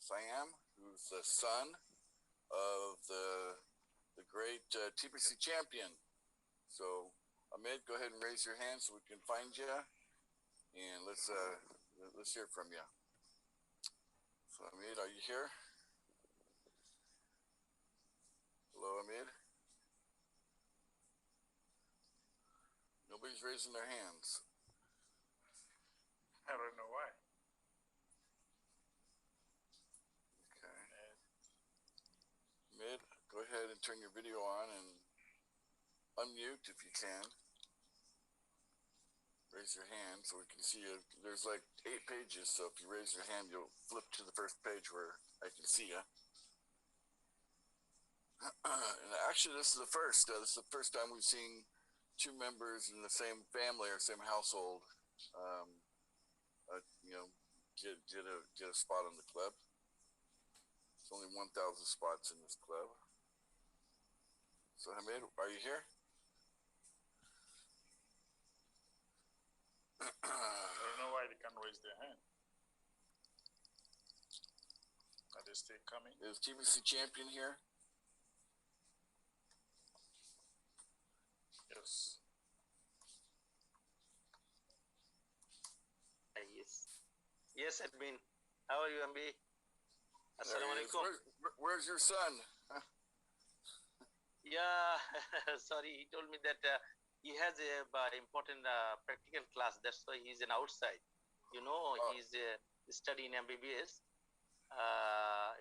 Siam, who's the son of the great TBC champion. So, Ahmed, go ahead and raise your hand so we can find you, and let's hear from you. So, Ahmed, are you here? Hello, Ahmed. Nobody's raising their hands. I don't know why. Okay. Ahmed, go ahead and turn your video on and unmute if you can. Raise your hand so we can see you. There's like 8 pages, so if you raise your hand, you'll flip to the first page where I can see you. And actually, this is the first. This is the first time we've seen 2 members in the same family or same household, um, get a spot on the club. There's only 1,000 spots in this club. So Hamid, are you here? I don't know why they can't raise their hand. Are they still coming? Is TBC champion here? Yes. Yes. Yes, admin. How are you, MB? Assalamu alaikum. Where's your son? Yeah, sorry. He told me that he has a important practical class. That's why he's an outside. He's studying MBBS.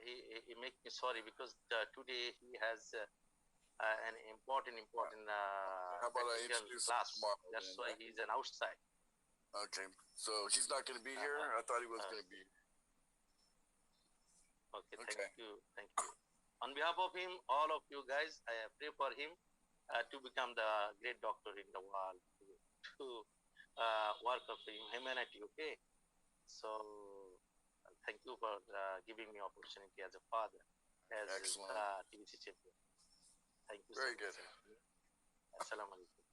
He make me sorry because today he has an important How about I introduce class. Tomorrow, That's why he's an outside. Okay, so he's not going to be here. I thought he was going to be. Okay, thank you. On behalf of him, all of you guys, I pray for him to become the great doctor in the world, to work of humanity. Okay, so thank you for giving me opportunity as a father, as TBC champion. Thank you. Very good. Assalamu alaikum.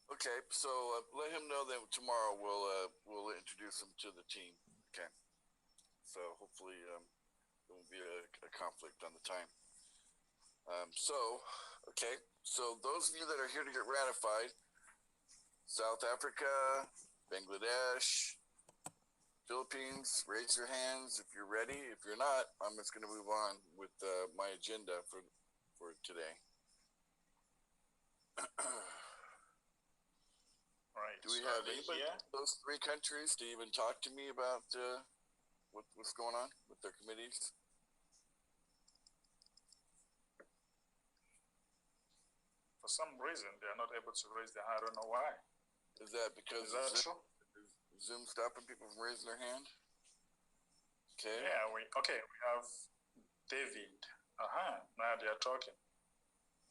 Okay, so let him know that tomorrow we'll introduce him to the team. Okay, so hopefully there won't be a conflict on the time. So those of you that are here to get ratified, South Africa, Bangladesh, Philippines, raise your hands if you're ready. If you're not, I'm just going to move on with my agenda for today. Right. Do we have anybody in those 3 countries to even talk to me about what's going on with their committees? For some reason, they are not able to raise their hand. I don't know why. Is that because is Zoom stopping people from raising their hand? Okay. Yeah, we have David. Now they are talking.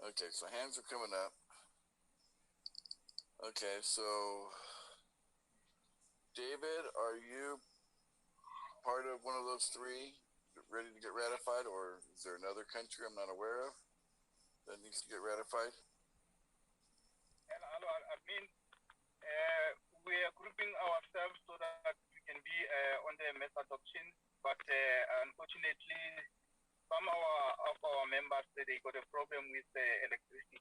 Okay, so hands are coming up. Okay, so David, are you part of one of those 3 ready to get ratified, or is there another country I'm not aware of that needs to get ratified? Hello, admin. We are grouping ourselves so that we can be on the mass adoption, but unfortunately, some of our members they got a problem with the electricity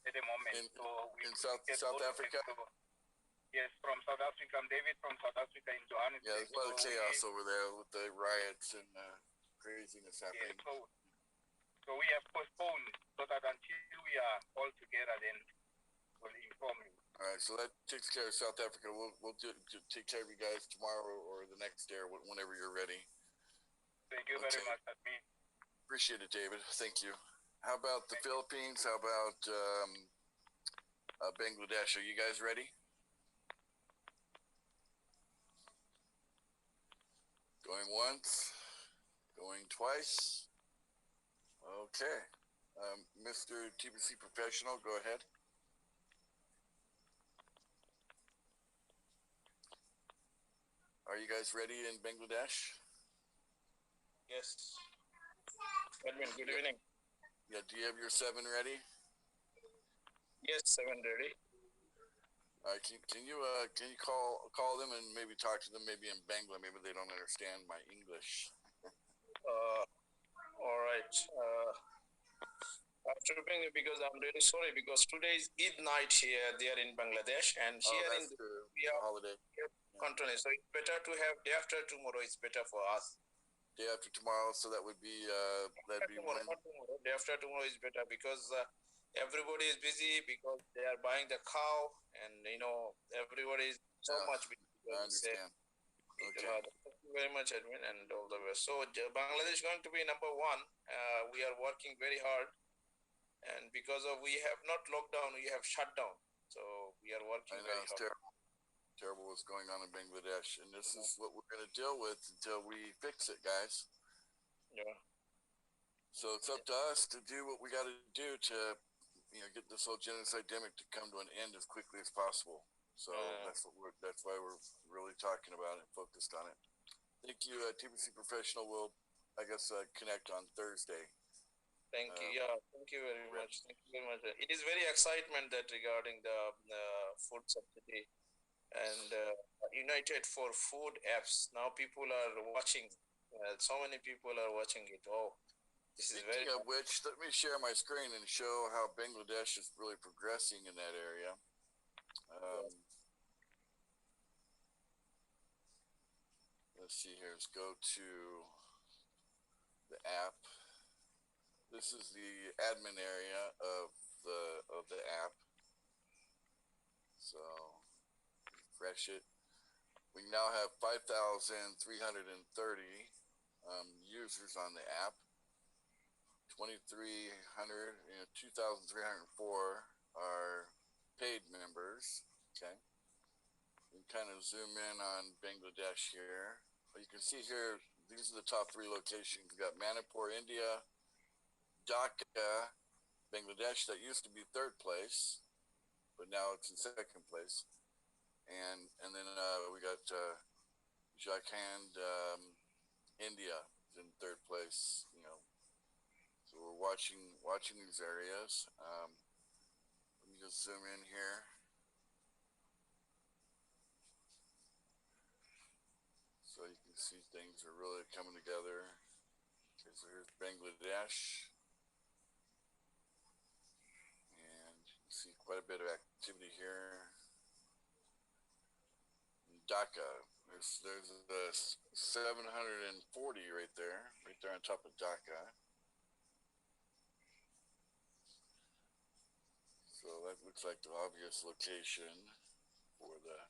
at the moment. In South Africa? Yes, from South Africa. I'm David from South Africa in Johannesburg. Yeah, there's a lot of chaos over there with the riots and craziness happening. Yeah, so we have postponed so that until we are all together, then we'll inform you. All right, so that takes care of South Africa. We'll take care of you guys tomorrow or the next day or whenever you're ready. Thank you very much, admin. Appreciate it, David. Thank you. How about the Philippines? How about Bangladesh? Are you guys ready? Going once, going twice. Okay. Mr. TBC Professional, go ahead. Are you guys ready in Bangladesh? Yes. Edwin, good evening. Yeah, do you have your 7 ready? Yes, 7 ready. All right, can you call them and maybe talk to them maybe in Bangla? Maybe they don't understand my English. All right. After being, because I'm really sorry because today is Eid night here there in Bangladesh, and Oh, here in that's true. we The are holiday. control. So it's better to have day after tomorrow. It's better for us. Day after tomorrow, so that would be that'd be Tomorrow, when. not tomorrow. Day after tomorrow is better because everybody is busy because they are buying the cow, and everybody is so Yeah, much busy. I Because, understand. Okay. thank you very much, Edwin, and all the best. So Bangladesh is going to be number one. We are working very hard, and because of we have not locked down, we have shut down. So we are I working know very it's hard. terrible what's going on in Bangladesh, and this is what we're going to deal with until we fix it, guys. Yeah. So it's up to us to do what we got to do to, get this whole genocide demic to come to an end as quickly as possible. So that's why we're really talking about it, focused on it. Thank you, TBC Professional. Will, I guess, connect on Thursday. Thank you. Yeah, thank you very much. Thank you very much. It is very excitement that regarding the food subsidy and United for Food apps. Now people are watching. So many people are watching it. Oh, this is very. Speaking of which, let me share my screen and show how Bangladesh is really progressing in that area. Let's see here. Let's go to the app. This is the admin area of the app. So refresh it. We now have 5,330 users on the app. 2,304 are paid members. Okay. We can kind of zoom in on Bangladesh here. You can see here, these are the top 3 locations. We've got Manipur, India, Dhaka, Bangladesh, that used to be 3rd place, but now it's in 2nd place. And then we got Jharkhand, India is in 3rd place. So we're watching these areas. Let me just zoom in here. So you can see things are really coming together. Okay, so here's Bangladesh. And you can see quite a bit of activity here. In Dhaka, there's a 740 right there on top of Dhaka. So that looks like the obvious location for the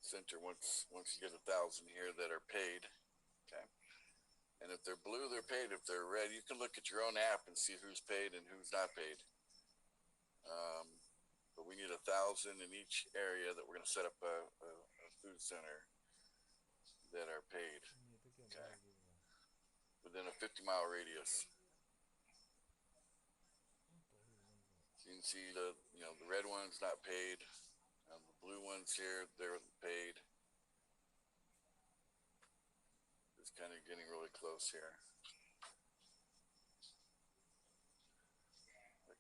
center once you get 1,000 here that are paid. Okay. And if they're blue, they're paid. If they're red, you can look at your own app and see who's paid and who's not paid. But we need 1,000 in each area that we're going to set up a food center that are paid. Okay. Within a 50-mile radius. So you can see the red one's not paid. The blue ones here, they're paid. It's kind of getting really close here.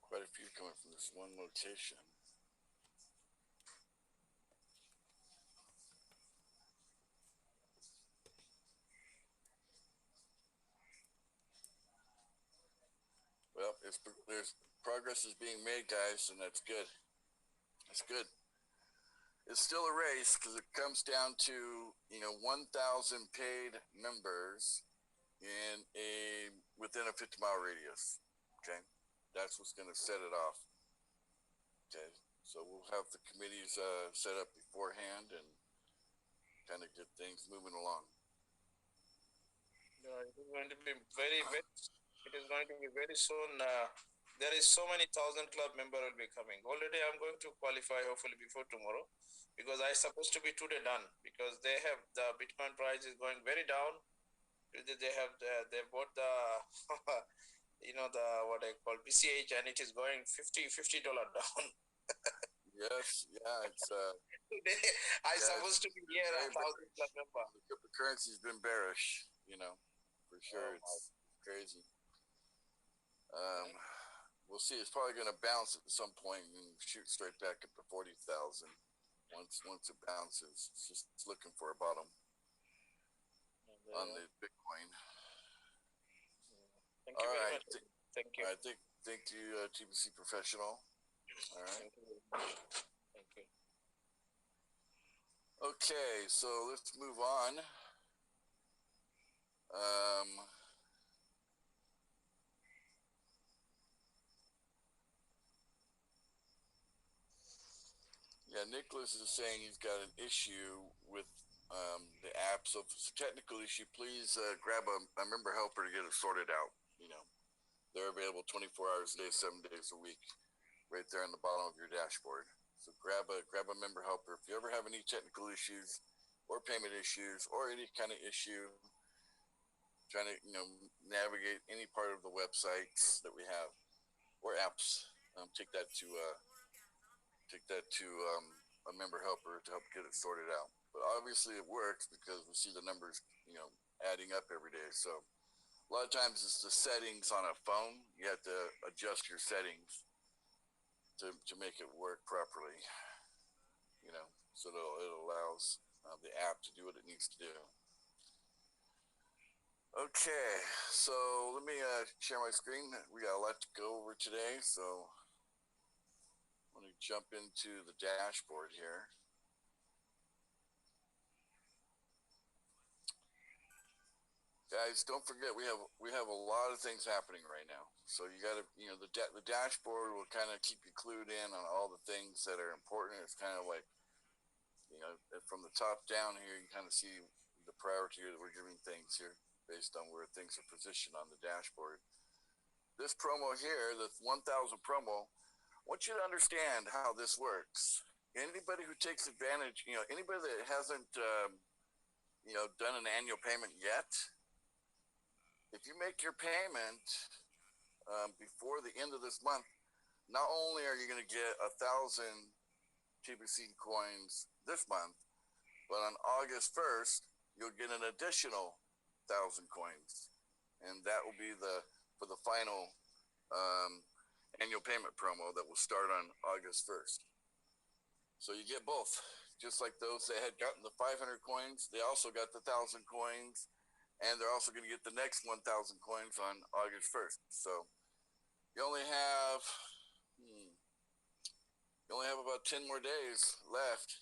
Quite a few coming from this one location. Well, there's progress is being made, guys, and that's good. That's good. It's still a race because it comes down to 1,000 paid members within a 50-mile radius. Okay, that's what's going to set it off. Okay, so we'll have the committees set up beforehand and kind of get things moving along. It is going to be very. It is going to be very soon. There is so many thousand club member will be coming. Already, I'm going to qualify hopefully before tomorrow, because I supposed to be today done because they have the Bitcoin price is going very down. They bought the the what I call BCH, and it is going $50 down. Yes, yeah, it's Today I supposed to be here 1,000 club member. The cryptocurrency's been bearish, for sure. It's crazy. We'll see. It's probably going to bounce at some point and shoot straight back up to 40,000. Once it bounces, it's just looking for a bottom on the Bitcoin. Thank you All very right. much. Thank you. All right. Thank you, TBC professional. All right. Thank you very much. Thank you. Okay, so let's move on. Um, yeah, Nicholas is saying he's got an issue with the app. So if it's a technical issue, please grab a member helper to get it sorted out. You know, they're available 24 hours a day, 7 days a week, right there on the bottom of your dashboard. So grab a member helper. If you ever have any technical issues or payment issues or any kind of issue trying to navigate any part of the websites that we have or apps, take that to a member helper to help get it sorted out. But obviously it works because we see the numbers adding up every day. So a lot of times it's the settings on a phone. You have to adjust your settings to make it work properly. So it allows the app to do what it needs to do. Okay, so let me share my screen. We got a lot to go over today, so I'm going to jump into the dashboard here. Guys, don't forget we have a lot of things happening right now. So you got to the dashboard will kind of keep you clued in on all the things that are important. It's kind of like from the top down here, you kind of see the priority that we're giving things here based on where things are positioned on the dashboard. This promo here, the 1000 promo, I want you to understand how this works. Anybody who takes advantage, anybody that hasn't, done an annual payment yet, if you make your payment before the end of this month, not only are you going to get 1,000 TBC coins this month, but on August 1st, you'll get an additional 1,000 coins, and that will be for the final annual payment promo that will start on August 1st. So you get both, just like those that had gotten the 500 coins, they also got the 1,000 coins, and they're also going to get the next 1,000 coins on August 1st. So you only have about 10 more days left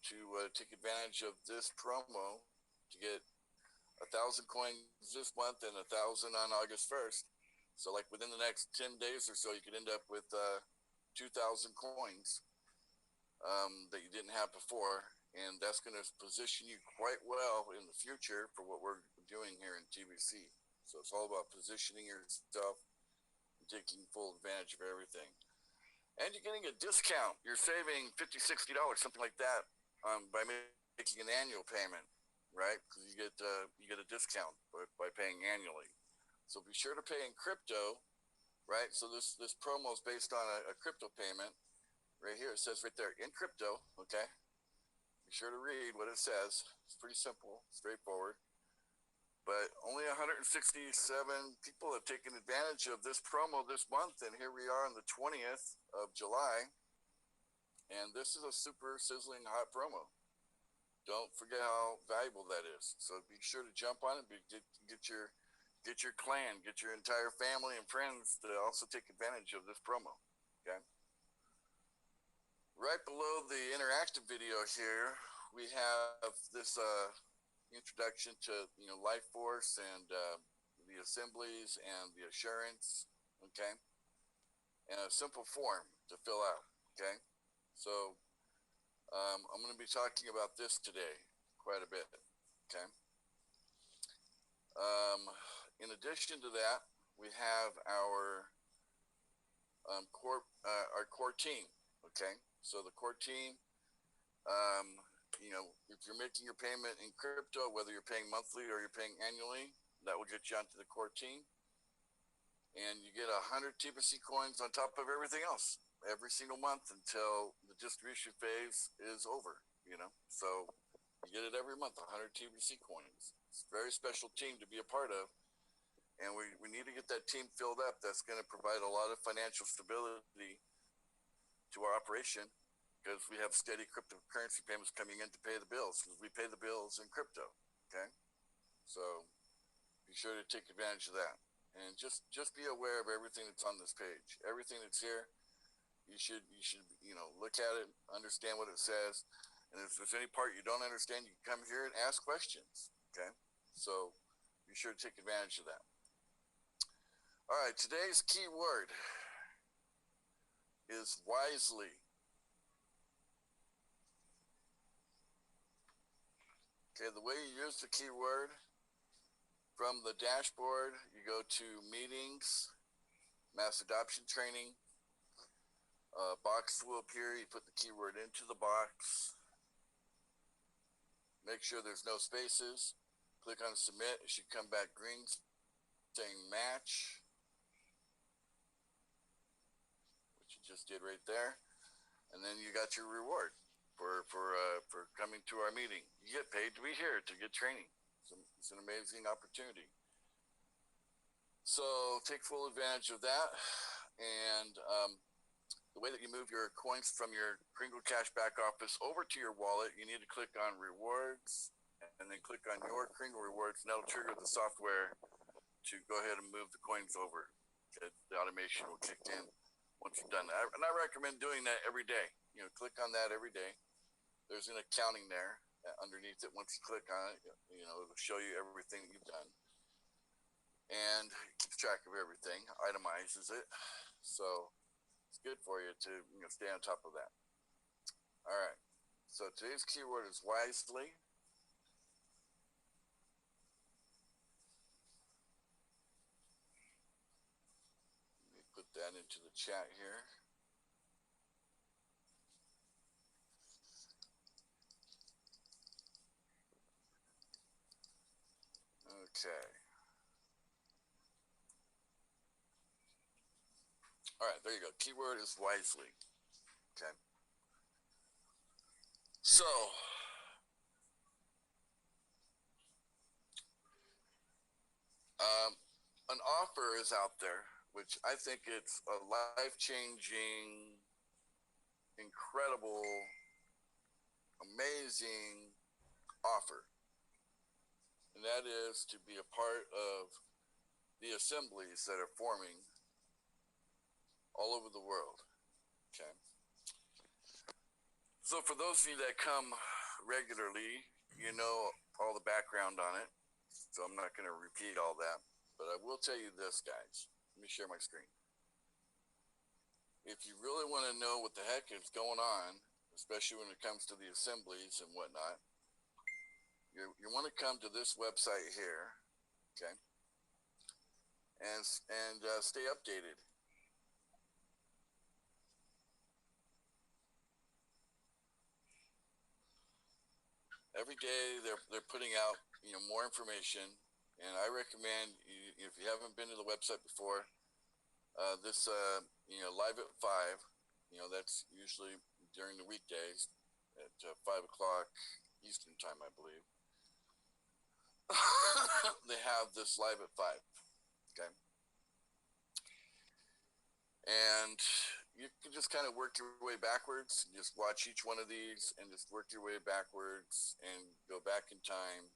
to take advantage of this promo to get 1,000 coins this month and 1,000 on August 1st. So like within the next 10 days or so, you could end up with 2,000 coins that you didn't have before. And that's going to position you quite well in the future for what we're doing here in TBC. So it's all about positioning yourself and taking full advantage of everything. And you're getting a discount. You're saving $50, $60, something like that, by making an annual payment. Right? Because you get a discount by paying annually. So be sure to pay in crypto, right? So this promo is based on a crypto payment. Right here, it says right there, in crypto, okay? Be sure to read what it says. It's pretty simple, straightforward. But only 167 people have taken advantage of this promo this month, and here we are on the 20th of July. And this is a super sizzling hot promo. Don't forget how valuable that is. So be sure to jump on it. Get your clan, get your entire family and friends to also take advantage of this promo. Okay. Right below the interactive video here, we have this introduction to Life Force and the assemblies and the assurance. Okay, and a simple form to fill out. Okay, so. I'm going to be talking about this today quite a bit. Okay. In addition to that, we have our core team. Okay. So the core team, if you're making your payment in crypto, whether you're paying monthly or you're paying annually, that will get you onto the core team. And you get 100 TBC coins on top of everything else every single month until the distribution phase is over, So you get it every month, 100 TBC coins. It's a very special team to be a part of. And we need to get that team filled up. That's going to provide a lot of financial stability to our operation because we have steady cryptocurrency payments coming in to pay the bills because we pay the bills in crypto, okay? So be sure to take advantage of that. and just be aware of everything that's on this page. Everything that's here, you should look at it, understand what it says, and if there's any part you don't understand, you can come here and ask questions. Okay, so be sure to take advantage of that. All right, today's key word is wisely. Okay, the way you use the keyword, from the dashboard, you go to meetings, mass adoption training. Box will appear. You put the keyword into the box. Make sure there's no spaces. Click on submit. It should come back green saying match, which you just did right there. And then you got your reward for coming to our meeting. You get paid to be here to get training. It's an amazing opportunity. So take full advantage of that. And the way that you move your coins from your Kringle Cash back office over to your wallet, you need to click on rewards and then click on your Kringle rewards, and that'll trigger the software to go ahead and move the coins over. The automation will kick in once you've done that. And I recommend doing that every day. Click on that every day. There's an accounting there underneath it. Once you click on it, it'll show you everything that you've done. And it keeps track of everything, itemizes it. So it's good for you to stay on top of that. All right. So today's keyword is wisely. Let me put that into the chat here. Okay. All right, there you go. Keyword is wisely. Okay. So, an offer is out there, which I think it's a life-changing, incredible, amazing offer. And that is to be a part of the assemblies that are forming all over the world. Okay. So for those of you that come regularly, you know all the background on it. So I'm not going to repeat all that, but I will tell you this, guys. Let me share my screen. If you really want to know what the heck is going on, especially when it comes to the assemblies and whatnot, you want to come to this website here, okay, and stay updated. Every day they're putting out more information, and I recommend if you haven't been to the website before, this live at 5, that's usually during the weekdays at 5 o'clock Eastern time, I believe. They have this live at 5. Okay. And you can just kind of work your way backwards, just watch each one of these and just work your way backwards and go back in time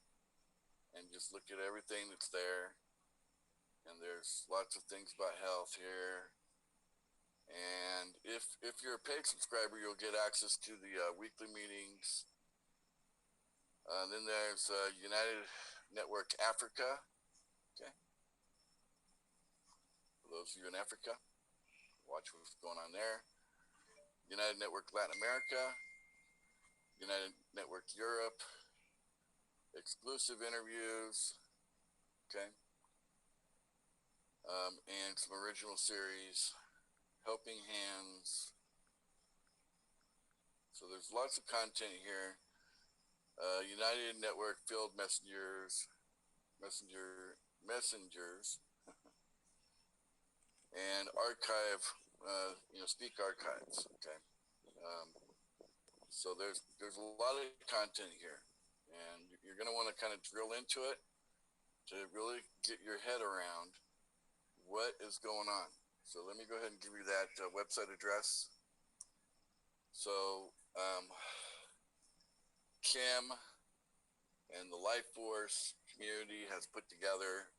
and just look at everything that's there. And there's lots of things about health here. And if you're a paid subscriber, you'll get access to the weekly meetings. Then there's United Network Africa. Okay. For those of you in Africa, watch what's going on there. United Network Latin America, United Network Europe, exclusive interviews, okay, and some original series, Helping Hands. So there's lots of content here. United Network Field Messengers, and archive, speak archives. Okay. So there's a lot of content here, and you're going to want to kind of drill into it to really get your head around what is going on. So let me go ahead and give you that website address. So Kim and the Life Force community has put together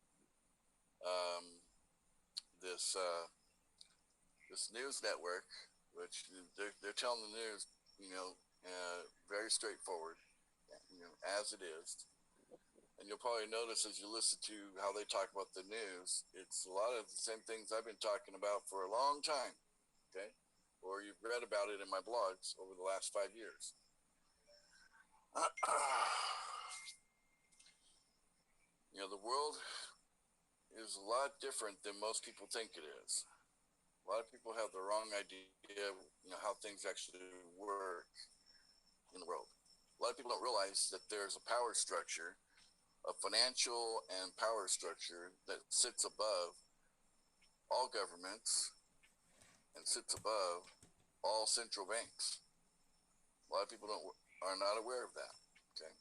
this this news network, which they're telling the news, very straightforward, as it is. And you'll probably notice as you listen to how they talk about the news, it's a lot of the same things I've been talking about for a long time. Okay, or you've read about it in my blogs over the last 5 years. The world is a lot different than most people think it is. A lot of people have the wrong idea, how things actually work in the world. A lot of people don't realize that there's a power structure, a financial and power structure that sits above all governments and sits above all central banks. A lot of people are not aware of that. Okay.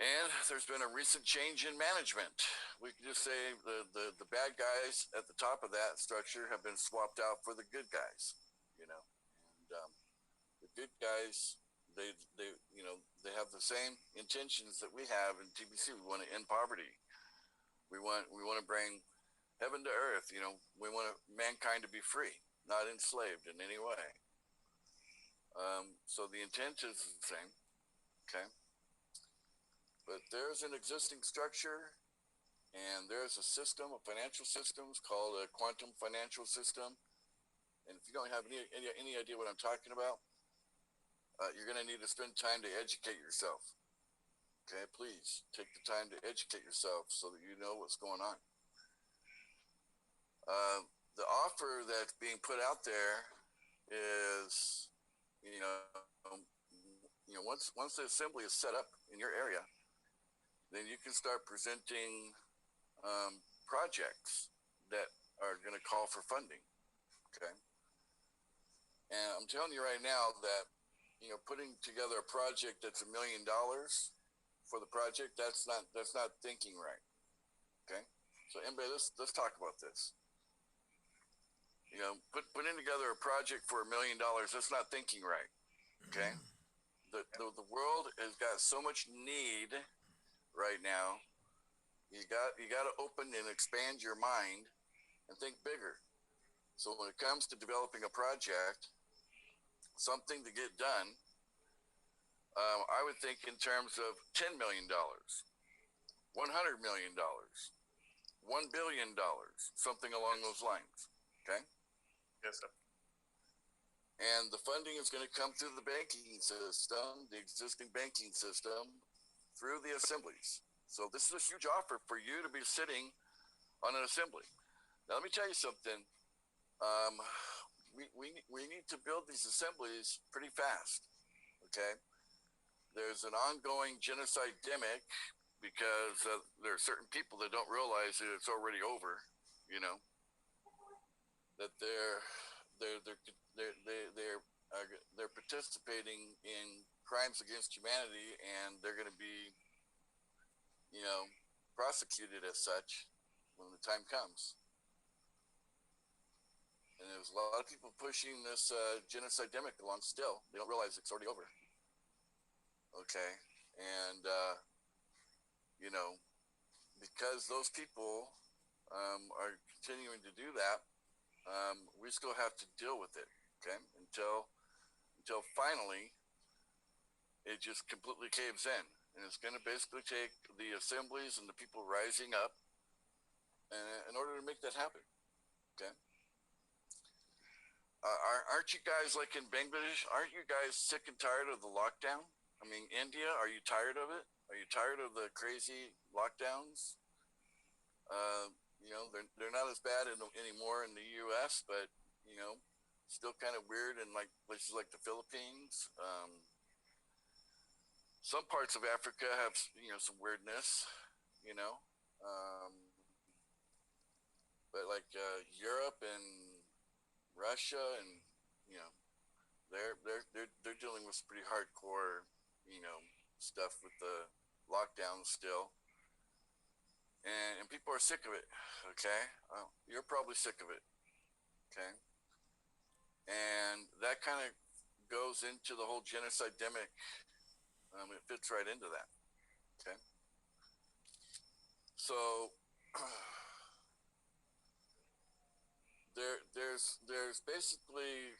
And there's been a recent change in management. We can just say the bad guys at the top of that structure have been swapped out for the good guys, and the good guys, they have the same intentions that we have in TBC. We want to end poverty. We want to bring heaven to earth. We want mankind to be free, not enslaved in any way. So the intent is the same. Okay. But there's an existing structure, and there's a system of financial systems called a quantum financial system. And if you don't have any idea what I'm talking about, you're going to need to spend time to educate yourself. Okay, please take the time to educate yourself so that you know what's going on. The offer that's being put out there is, once the assembly is set up in your area, then you can start presenting projects that are going to call for funding. Okay. And I'm telling you right now that, putting together a project that's $1 million for the project, that's not thinking right. Okay. So anybody, let's talk about this. Putting together a project for $1 million, that's not thinking right. Okay. The world has got so much need right now. You got to open and expand your mind and think bigger. So when it comes to developing a project, something to get done, I would think in terms of $10 million, $100 million, $1 billion, something along those lines. Okay. Yes, sir. And the funding is going to come through the banking system, the existing banking system, through the assemblies. So this is a huge offer for you to be sitting on an assembly. Now let me tell you something. We need to build these assemblies pretty fast. Okay. There's an ongoing genocide-demic because there are certain people that don't realize that it's already over. That they're participating in crimes against humanity, and they're going to be, prosecuted as such when the time comes. And there's a lot of people pushing this genocide-demic along still. They don't realize it's already over. Okay. And, because those people are continuing to do that, we still have to deal with it. Okay. Until finally it just completely caves in. And it's going to basically take the assemblies and the people rising up in order to make that happen. Okay. Aren't you guys like in Bangladesh? Aren't you guys sick and tired of the lockdown? I mean, India, are you tired of it? Are you tired of the crazy lockdowns? They're not as bad anymore in the U.S., but still kind of weird in like places like the Philippines. Some parts of Africa have some weirdness, but like Europe and Russia and they're dealing with pretty hardcore stuff with the lockdown still, and people are sick of it. Okay, you're probably sick of it. Okay, and that kind of goes into the whole genocide-demic. It fits right into that. Okay, so there's basically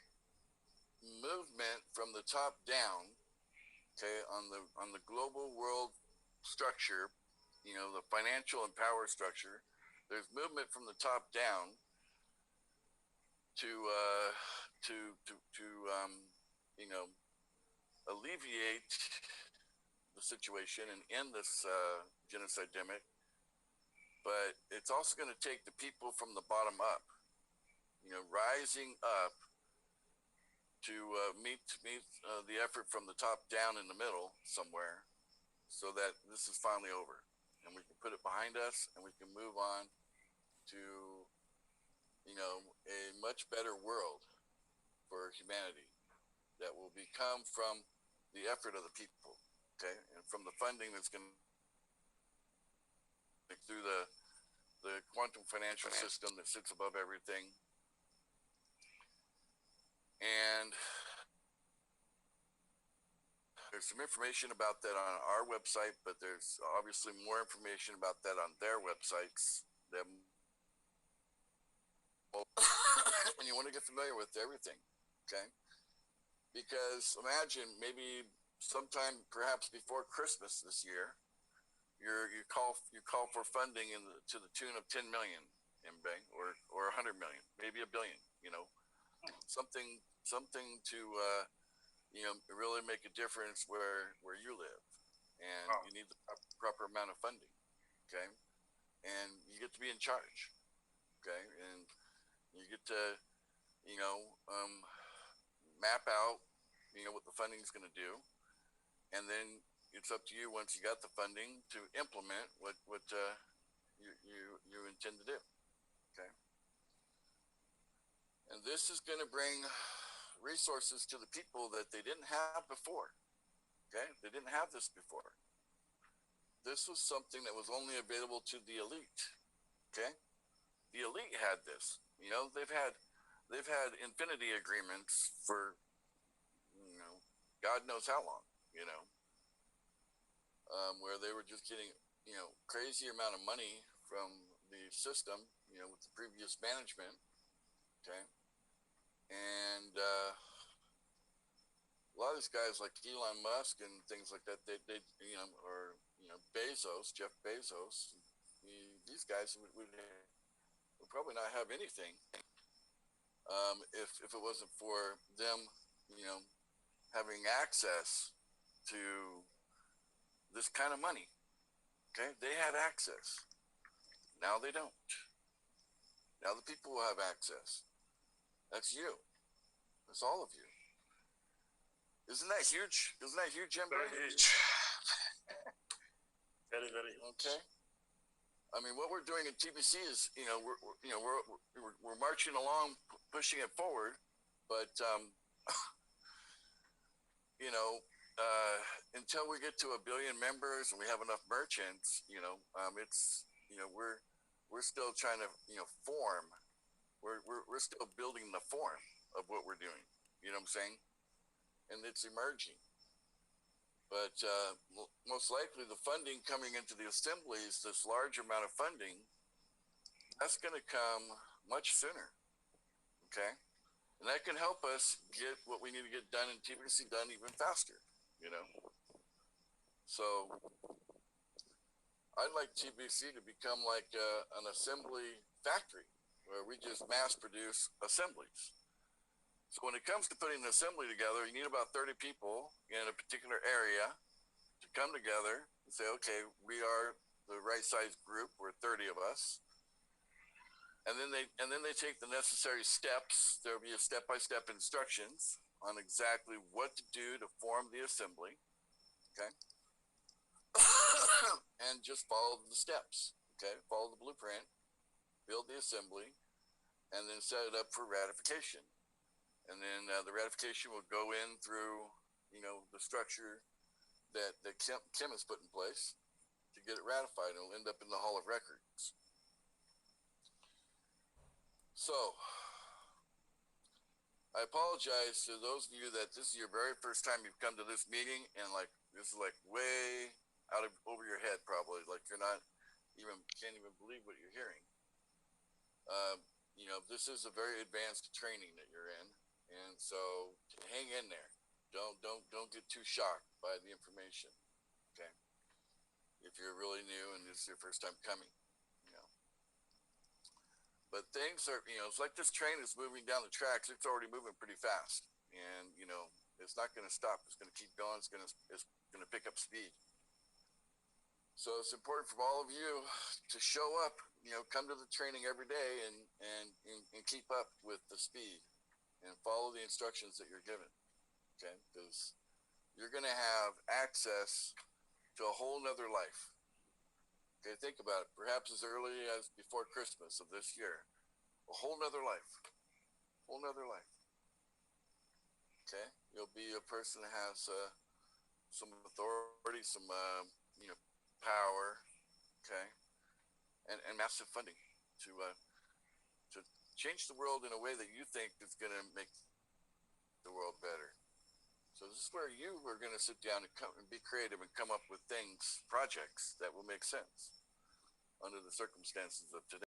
movement from the top down, okay, on the global world structure, the financial and power structure. There's movement from the top down to you know alleviate the situation and end this genocidemic. But it's also going to take the people from the bottom up, rising up to meet the effort from the top down in the middle somewhere, so that this is finally over and we can put it behind us and we can move on to a much better world for humanity that will become from the effort of the people, okay, and from the funding that's going to through the quantum financial system that sits above everything. And there's some information about that on our website, but there's obviously more information about that on their websites. And you want to get familiar with everything, okay? Because imagine maybe sometime perhaps before Christmas this year, you call for funding to the tune of 10 million, or 100 million, maybe a billion, something to really make a difference where you live, and you need the proper amount of funding, okay, and you get to be in charge, okay, and you get to map out what the funding is going to do, and then it's up to you once you got the funding to implement what you intend to do, okay. And this is going to bring resources to the people that they didn't have before. Okay, they didn't have this before. This was something that was only available to the elite. Okay, the elite had this. They've had infinity agreements for God knows how long. Where they were just getting crazy amount of money from the system. With the previous management. Okay. And a lot of these guys like Elon Musk and things like that, they or Bezos, Jeff Bezos, these guys would probably not have anything if it wasn't for them, having access to this kind of money. Okay, they had access. Now they don't. Now the people will have access. That's you. That's all of you. Isn't that huge? Isn't that huge, Jim? Very huge. Very, very huge. Okay. I mean, what we're doing in TBC is, we're marching along, pushing it forward, but until we get to 1 billion members and we have enough merchants, it's we're still trying to form. We're still building the form of what we're doing. You know what I'm saying? And it's emerging. But most likely the funding coming into the assemblies, this large amount of funding, that's going to come much sooner. Okay? And that can help us get what we need to get done in TBC done even faster, So I'd like TBC to become like an assembly factory where we just mass produce assemblies. So when it comes to putting an assembly together, you need about 30 people in a particular area to come together and say, okay, we are the right size group. We're 30 of us. And then they take the necessary steps. There'll be a step-by-step instructions on exactly what to do to form the assembly. Okay. And just follow the steps. Okay. Follow the blueprint, build the assembly, and then set it up for ratification. And then the ratification will go in through, the structure that Kim has put in place to get it ratified. It'll end up in the Hall of Records. So, I apologize to those of you that this is your very first time you've come to this meeting, and this is way over your head probably. Like you're not can't even believe what you're hearing. this is a very advanced training that you're in, and so hang in there. Don't get too shocked by the information. Okay, if you're really new and this is your first time coming, you know. But things are, it's like this train is moving down the tracks. It's already moving pretty fast, and it's not going to stop. It's going to keep going. It's going to pick up speed. So it's important for all of you to show up, come to the training every day and keep up with the speed and follow the instructions that you're given. Okay. Because you're going to have access to a whole nother life. Okay. Think about it. Perhaps as early as before Christmas of this year, a whole nother life, whole nother life. Okay. You'll be a person that has some authority, some, power, okay, and massive funding to change the world in a way that you think is going to make the world better. So this is where you are going to sit down and be creative and come up with projects that will make sense under the circumstances of today.